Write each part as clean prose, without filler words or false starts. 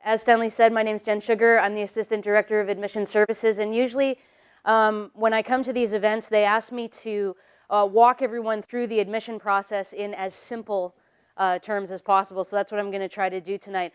As Stanley said, my name is Jen Sugar. I'm the Assistant Director of Admission Services, and usually when I come to these events, they ask me to walk everyone through the admission process in as simple terms as possible, so that's what I'm going to try to do tonight.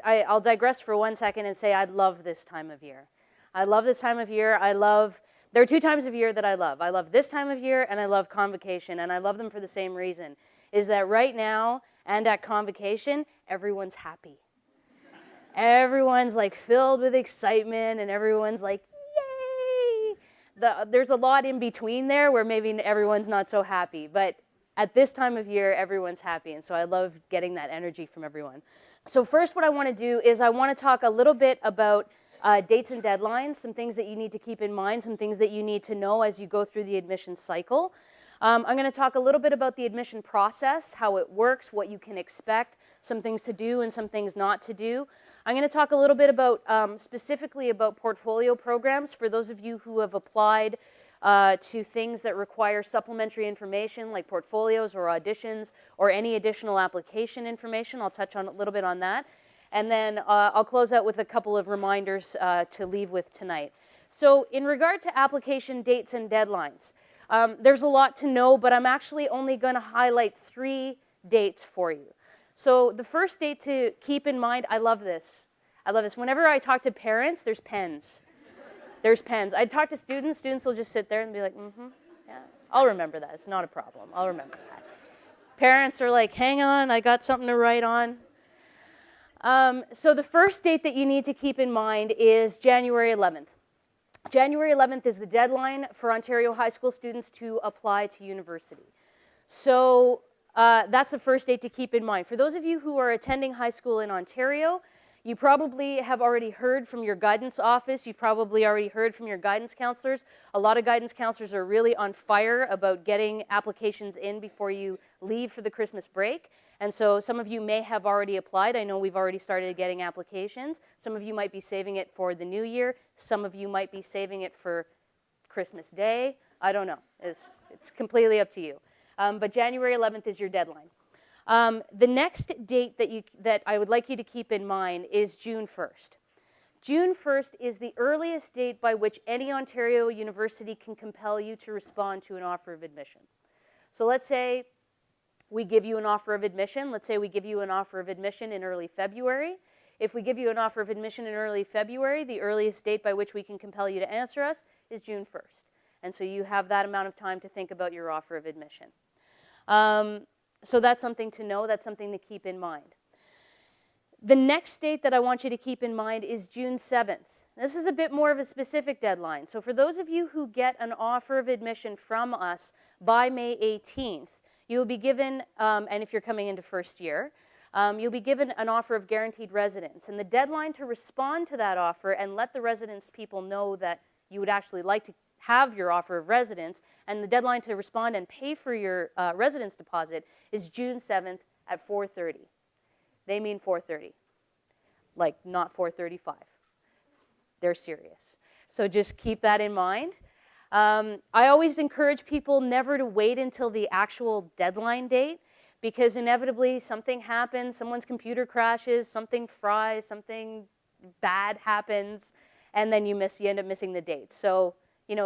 I'll digress for 1 second and say I love this time of year. I love this time of year. There are 2 times of year that I love. I love this time of year and I love convocation, and I love them for the same reason, is that right now and at convocation, everyone's happy. Everyone's like filled with excitement and everyone's like, yay! There's a lot in between there where maybe everyone's not so happy, but at this time of year, everyone's happy, and so I love getting that energy from everyone. So first what I want to do is I want to talk a little bit about dates and deadlines, some things that you need to keep in mind, some things that you need to know as you go through the admission cycle. I'm going to talk a little bit about the admission process, how it works, what you can expect, some things to do and some things not to do. I'm going to talk a little bit about specifically about portfolio programs for those of you who have applied to things that require supplementary information like portfolios or auditions or any additional application information. I'll touch on a little bit on that. And then I'll close out with a couple of reminders to leave with tonight. So in regard to application dates and deadlines, there's a lot to know, but I'm actually only going to highlight 3 dates for you. So the first date to keep in mind, I love this. I love this. Whenever I talk to parents, there's pens. There's pens. I talk to students. Students will just sit there and be like, yeah, I'll remember that. It's not a problem. I'll remember that. Parents are like, hang on, I got something to write on. So the first date that you need to keep in mind is January 11th. January 11th is the deadline for Ontario high school students to apply to university. So that's the first date to keep in mind. For those of you who are attending high school in Ontario, you probably have already heard from your guidance office. You've probably already heard from your guidance counselors. A lot of guidance counselors are really on fire about getting applications in before you leave for the Christmas break. And so some of you may have already applied. I know we've already started getting applications. Some of you might be saving it for the new year. Some of you might be saving it for Christmas Day. I don't know. It's completely up to you. But January 11th is your deadline. The next date that I would like you to keep in mind is June 1st. June 1st is the earliest date by which any Ontario university can compel you to respond to an offer of admission. So let's say we give you an offer of admission. Let's say we give you an offer of admission in early February. If we give you an offer of admission in early February, the earliest date by which we can compel you to answer us is June 1st. And so you have that amount of time to think about your offer of admission. So that's something to know. That's something to keep in mind. The next date that I want you to keep in mind is June 7th. This is a bit more of a specific deadline. So for those of you who get an offer of admission from us by May 18th, you'll be given, and if you're coming into first year, you'll be given an offer of guaranteed residence. And the deadline to respond to that offer and let the residence people know that you would actually like to have your offer of residence, and the deadline to respond and pay for your residence deposit is June 7th at 4:30. They mean 4:30, like not 4:35. They're serious. So just keep that in mind. I always encourage people never to wait until the actual deadline date, because inevitably something happens, someone's computer crashes, something fries, something bad happens, and then you end up missing the date. So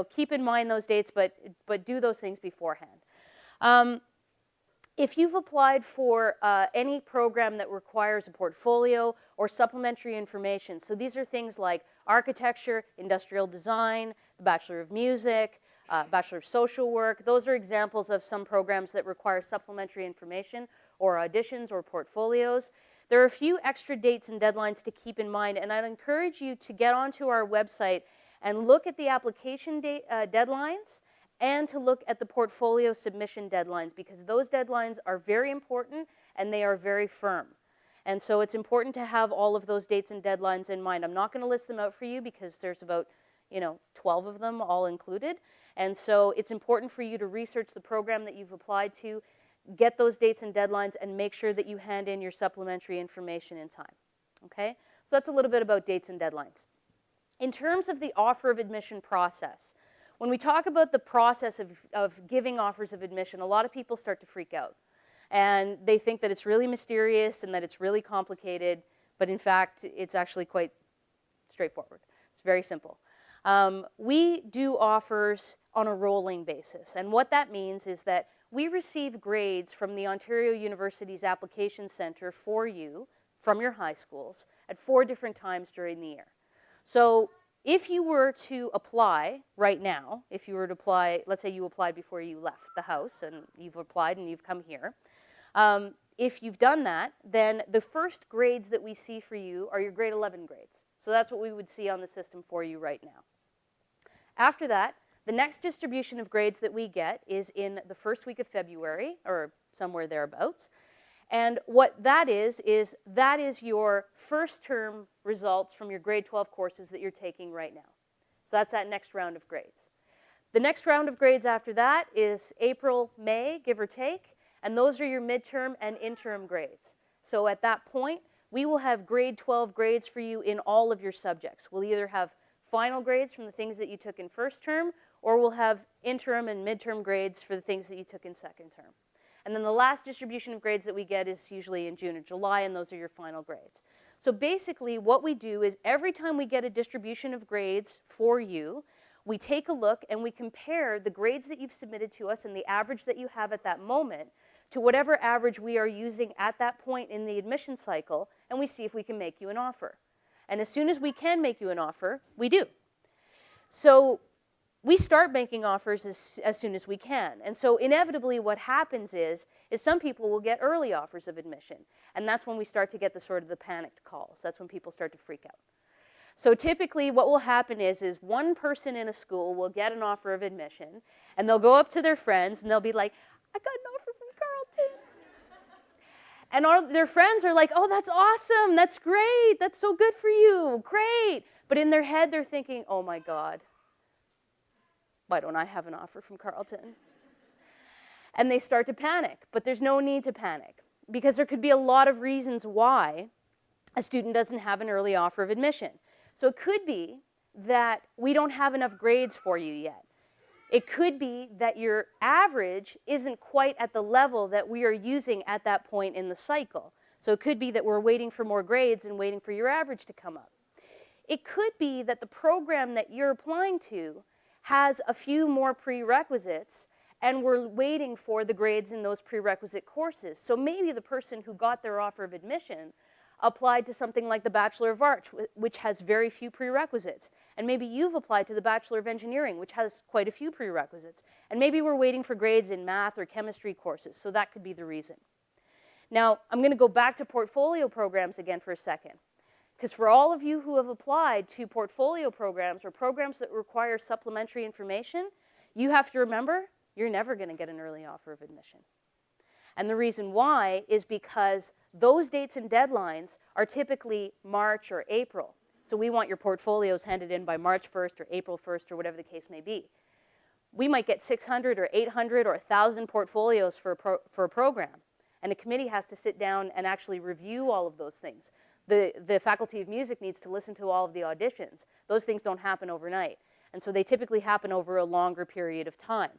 keep in mind those dates, but do those things beforehand. If you've applied for any program that requires a portfolio or supplementary information, so these are things like architecture, industrial design, the Bachelor of Music, Bachelor of Social Work, those are examples of some programs that require supplementary information or auditions or portfolios. There are a few extra dates and deadlines to keep in mind, and I'd encourage you to get onto our website and look at the application deadlines and to look at the portfolio submission deadlines, because those deadlines are very important and they are very firm. And so it's important to have all of those dates and deadlines in mind. I'm not going to list them out for you because there's about 12 of them all included. And so it's important for you to research the program that you've applied to, get those dates and deadlines, and make sure that you hand in your supplementary information in time. Okay? So that's a little bit about dates and deadlines. In terms of the offer of admission process, when we talk about the process of giving offers of admission, a lot of people start to freak out. And they think that it's really mysterious and that it's really complicated, but in fact, it's actually quite straightforward. It's very simple. We do offers on a rolling basis, and what that means is that we receive grades from the Ontario University's Application Centre for you, from your high schools, at 4 different times during the year. So if you were to apply right now, if you were to apply, let's say you applied before you left the house, and you've applied and you've come here, if you've done that, then the first grades that we see for you are your grade 11 grades. So that's what we would see on the system for you right now. After that, the next distribution of grades that we get is in the first week of February, or somewhere thereabouts. And what that is your first term results from your grade 12 courses that you're taking right now. So that's that next round of grades. The next round of grades after that is April, May, give or take, and those are your midterm and interim grades. So at that point, we will have grade 12 grades for you in all of your subjects. We'll either have final grades from the things that you took in first term, or we'll have interim and midterm grades for the things that you took in second term. And then the last distribution of grades that we get is usually in June or July, and those are your final grades. So basically what we do is every time we get a distribution of grades for you, we take a look and we compare the grades that you've submitted to us and the average that you have at that moment to whatever average we are using at that point in the admission cycle, and we see if we can make you an offer. And as soon as we can make you an offer, we do. So we start making offers as soon as we can. And so inevitably what happens is some people will get early offers of admission. And that's when we start to get the panicked calls. That's when people start to freak out. So typically what will happen is one person in a school will get an offer of admission, and they'll go up to their friends and they'll be like, I got an offer from Carleton. And their friends are like, oh, that's awesome, that's great, that's so good for you, great. But in their head they're thinking, oh my God, why don't I have an offer from Carleton? And they start to panic, but there's no need to panic, because there could be a lot of reasons why a student doesn't have an early offer of admission. So it could be that we don't have enough grades for you yet. It could be that your average isn't quite at the level that we are using at that point in the cycle. So it could be that we're waiting for more grades and waiting for your average to come up. It could be that the program that you're applying to has a few more prerequisites, and we're waiting for the grades in those prerequisite courses. So maybe the person who got their offer of admission applied to something like the Bachelor of Arts, which has very few prerequisites. And maybe you've applied to the Bachelor of Engineering, which has quite a few prerequisites. And maybe we're waiting for grades in math or chemistry courses, so that could be the reason. Now, I'm going to go back to portfolio programs again for a second. Because for all of you who have applied to portfolio programs or programs that require supplementary information, you have to remember you're never going to get an early offer of admission. And the reason why is because those dates and deadlines are typically March or April. So we want your portfolios handed in by March 1st or April 1st or whatever the case may be. We might get 600 or 800 or 1,000 portfolios for a program. And a committee has to sit down and actually review all of those things. The Faculty of Music needs to listen to all of the auditions. Those things don't happen overnight. And so they typically happen over a longer period of time.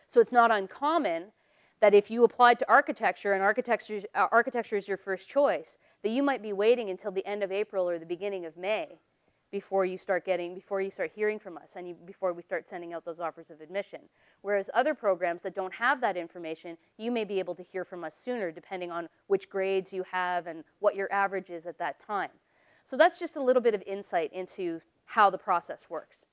So it's not uncommon that if you applied to architecture and architecture is your first choice, that you might be waiting until the end of April or the beginning of May before you start hearing from us and before we start sending out those offers of admission. Whereas other programs that don't have that information, you may be able to hear from us sooner depending on which grades you have and what your average is at that time. So that's just a little bit of insight into how the process works.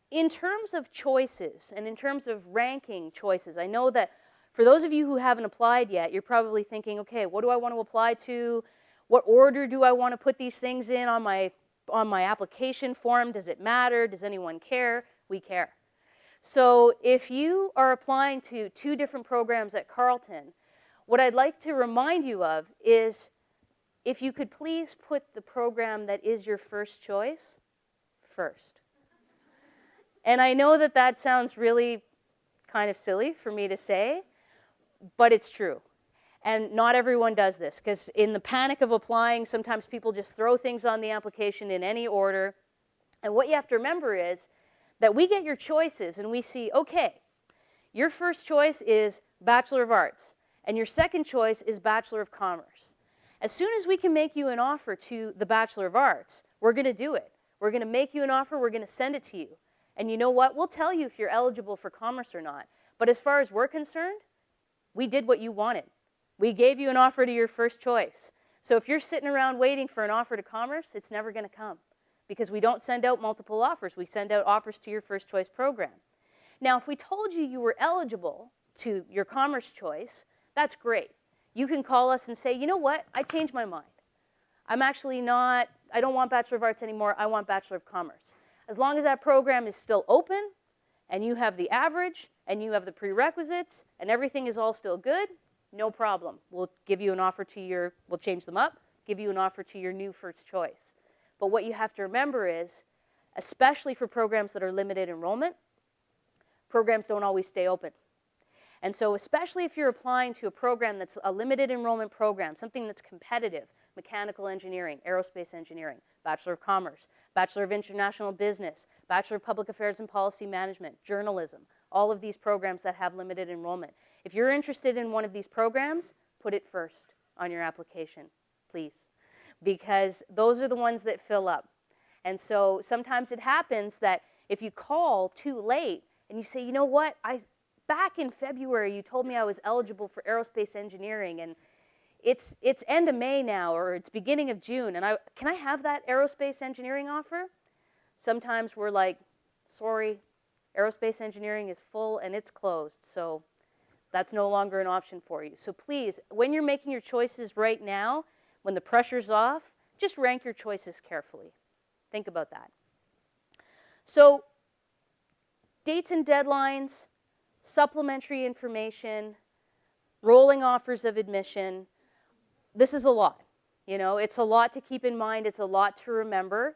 In terms of choices and in terms of ranking choices, I know that for those of you who haven't applied yet, you're probably thinking, okay, what do I want to apply to? What order do I want to put these things in on my application form? Does it matter? Does anyone care? We care. So if you are applying to 2 different programs at Carleton, what I'd like to remind you of is if you could please put the program that is your first choice first. And I know that that sounds really kind of silly for me to say, but it's true. And not everyone does this, because in the panic of applying, sometimes people just throw things on the application in any order. And what you have to remember is that we get your choices and we see, okay, your first choice is Bachelor of Arts, and your second choice is Bachelor of Commerce. As soon as we can make you an offer to the Bachelor of Arts, we're going to do it. We're going to make you an offer, we're going to send it to you. And you know what? We'll tell you if you're eligible for commerce or not. But as far as we're concerned, we did what you wanted. We gave you an offer to your first choice. So if you're sitting around waiting for an offer to commerce, it's never going to come. Because we don't send out multiple offers. We send out offers to your first choice program. Now, if we told you you were eligible to your commerce choice, that's great. You can call us and say, you know what, I changed my mind. I'm actually not, I don't want Bachelor of Arts anymore, I want Bachelor of Commerce. As long as that program is still open, and you have the average, and you have the prerequisites, and everything is all still good, no problem. We'll give you an offer to your, we'll change them up, give you an offer to your new first choice. But what you have to remember is, especially for programs that are limited enrollment, programs don't always stay open. And so especially if you're applying to a program that's a limited enrollment program, something that's competitive, mechanical engineering, aerospace engineering, Bachelor of Commerce, Bachelor of International Business, Bachelor of Public Affairs and Policy Management, journalism, all of these programs that have limited enrollment. If you're interested in one of these programs, put it first on your application, please, because those are the ones that fill up. And so sometimes it happens that if you call too late and you say, you know what, back in February, you told me I was eligible for aerospace engineering, and it's end of May now, or it's beginning of June, and can I have that aerospace engineering offer? Sometimes we're like, sorry, aerospace engineering is full and it's closed, so that's no longer an option for you. So please, when you're making your choices right now, when the pressure's off, just rank your choices carefully. Think about that. So, dates and deadlines, supplementary information, rolling offers of admission. This is a lot. You know, it's a lot to keep in mind. It's a lot to remember.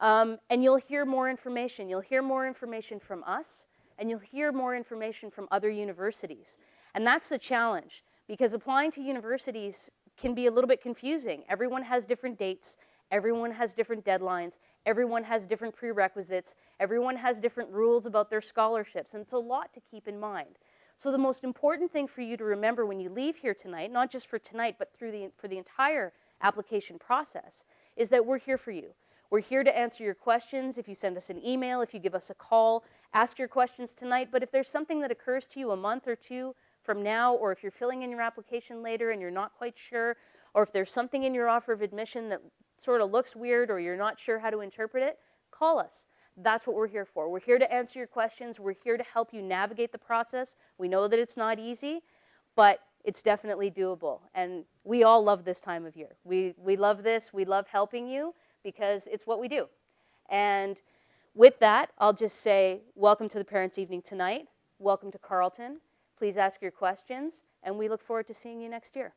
And you'll hear more information. You'll hear more information from us, and you'll hear more information from other universities. And that's the challenge, because applying to universities can be a little bit confusing. Everyone has different dates. Everyone has different deadlines. Everyone has different prerequisites. Everyone has different rules about their scholarships, and it's a lot to keep in mind. So the most important thing for you to remember when you leave here tonight, not just for tonight, but for the entire application process, is that we're here for you. We're here to answer your questions. If you send us an email, if you give us a call, ask your questions tonight. But if there's something that occurs to you a month or two from now, or if you're filling in your application later and you're not quite sure, or if there's something in your offer of admission that sort of looks weird or you're not sure how to interpret it, call us. That's what we're here for. We're here to answer your questions. We're here to help you navigate the process. We know that it's not easy, but it's definitely doable. And we all love this time of year. We love this. We love helping you because it's what we do. And with that, I'll just say welcome to the Parents' Evening tonight. Welcome to Carleton. Please ask your questions, and we look forward to seeing you next year.